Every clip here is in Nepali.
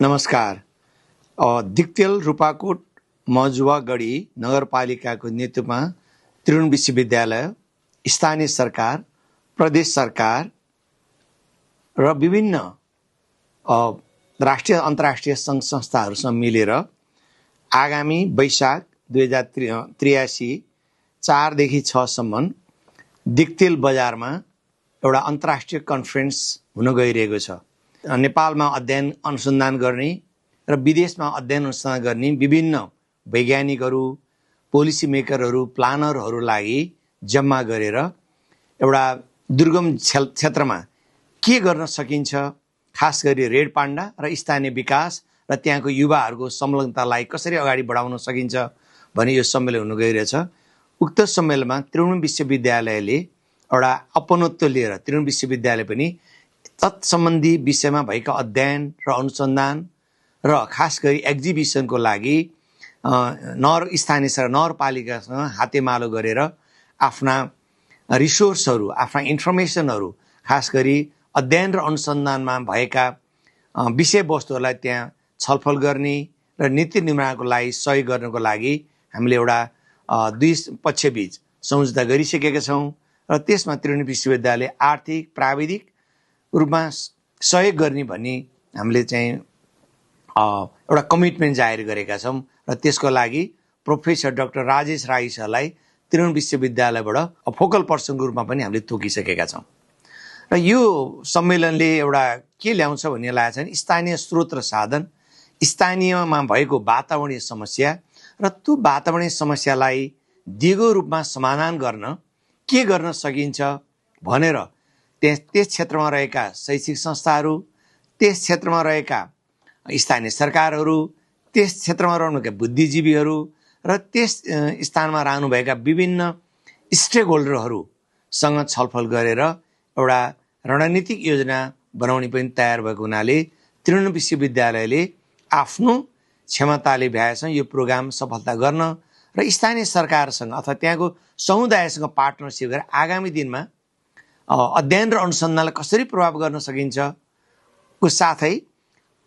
नमस्कार। दिक्तेल रूपाकोट मजुवागढी नगरपालिकाको नेतृत्वमा त्रिभुवन विश्वविद्यालय, स्थानीय सरकार, प्रदेश सरकार र विभिन्न राष्ट्रिय अन्तर्राष्ट्रिय सङ्घ संस्थाहरूसँग मिलेर आगामी वैशाख 2083 4 देखि 6 सम्म दिक्तेल बजारमा एउटा अन्तर्राष्ट्रिय कन्फरेन्स हुन गइरहेको छ। नेपालमा अध्ययन अनुसन्धान गर्ने र विदेशमा अध्ययन अनुसन्धान गर्ने विभिन्न वैज्ञानिकहरू, पोलिसी मेकरहरू, प्लानरहरू लागि जम्मा गरेर एउटा दुर्गम क्षेत्रमा के गर्न सकिन्छ, खास गरी रेड पाण्डा र स्थानीय विकास र त्यहाँको युवाहरूको संलग्नतालाई कसरी अगाडि बढाउन सकिन्छ भने यो सम्मेलन हुन गइरहेछ। उक्त सम्मेलनमा त्रिभुवन विश्वविद्यालयले एउटा अपनत्व लिएर त्रिभुवन विश्वविद्यालय पनि तत्सम्बन्धी विषयमा भएका अध्ययन र अनुसन्धान र खास गरी एक्जिबिसनको लागि स्थानीय सरकार नगरपालिकासँग हातेमालो गरेर आफ्ना रिसोर्सहरू, आफ्ना इन्फर्मेसनहरू, खास गरी अध्ययन र अनुसन्धानमा भएका विषयवस्तुहरूलाई त्यहाँ छलफल गर्ने र नीति निर्माणको लागि सहयोग गर्नको लागि हामीले एउटा दुई पक्षबीच सम्झौता गरिसकेका छौँ र त्यसमा त्रिभुवन विश्वविद्यालय आर्थिक, प्राविधिक रूपमा सहयोग गर्ने भन्ने हामीले चाहिँ एउटा कमिटमेन्ट जाहेर गरेका छौँ र त्यसको लागि प्रोफेसर डाक्टर राजेश राई सरलाई त्रिभुवन विश्वविद्यालयबाट फोकल पर्सनको रूपमा पनि हामीले तोकिसकेका छौँ। र यो सम्मेलनले एउटा के ल्याउँछ भन्ने लागेको छ भने स्थानीय स्रोत र साधन, स्थानीयमा भएको वातावरणीय समस्या र त्यो वातावरणीय समस्यालाई दिगो रूपमा समाधान गर्न के गर्न सकिन्छ भनेर त्यस क्षेत्रमा रहेका शैक्षिक संस्थाहरू, त्यस क्षेत्रमा रहेका स्थानीय सरकारहरू, त्यस क्षेत्रमा रहनुभएका बुद्धिजीवीहरू र त्यस स्थानमा रहनुभएका विभिन्न स्टेक होल्डरहरूसँग छलफल गरेर एउटा रणनीतिक योजना बनाउने पनि तयार भएको हुनाले त्रिभुवन विश्वविद्यालयले आफ्नो क्षमताले भ्याएसँग यो प्रोग्राम सफलता गर्न र स्थानीय सरकारसँग अथवा त्यहाँको समुदायसँग पार्टनरसिप गरेर आगामी दिनमा अध्ययन र अनुसन्धानलाई कसरी प्रभाव गर्न सकिन्छ को साथै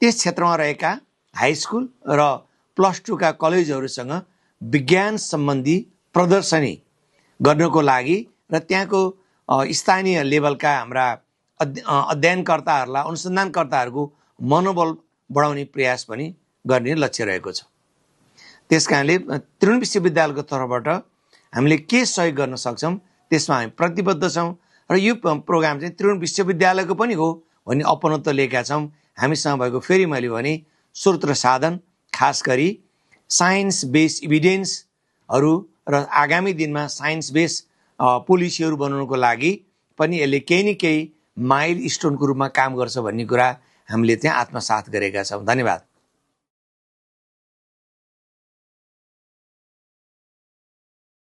त्यस क्षेत्रमा रहेका हाई स्कुल र +2 का कलेजहरूसँग विज्ञान सम्बन्धी प्रदर्शनी गर्नको लागि र त्यहाँको स्थानीय लेभलका हाम्रा अध्ययनकर्ताहरूलाई, अनुसन्धानकर्ताहरूको मनोबल बढाउने प्रयास पनि गर्ने लक्ष्य रहेको छ। त्यस कारणले त्रिभुवन विश्वविद्यालयको तर्फबाट हामीले के सहयोग गर्न सक्छौँ त्यसमा हामी प्रतिबद्ध छौँ र यो प्रोग्राम चाहिँ त्रिभुवन विश्वविद्यालयको पनि हो भन्ने अपनत्व लिएका छौँ। हामीसँग भएको फेरि मैले भने स्रोत र साधन, खास गरी साइन्स बेस्ड इभिडेन्सहरू र आगामी दिनमा साइन्स बेस्ड पोलिसीहरू बनाउनको लागि पनि यसले केही न केही माइल स्टोनको रूपमा काम गर्छ भन्ने कुरा हामीले त्यहाँ आत्मसात गरेका छौँ। धन्यवाद।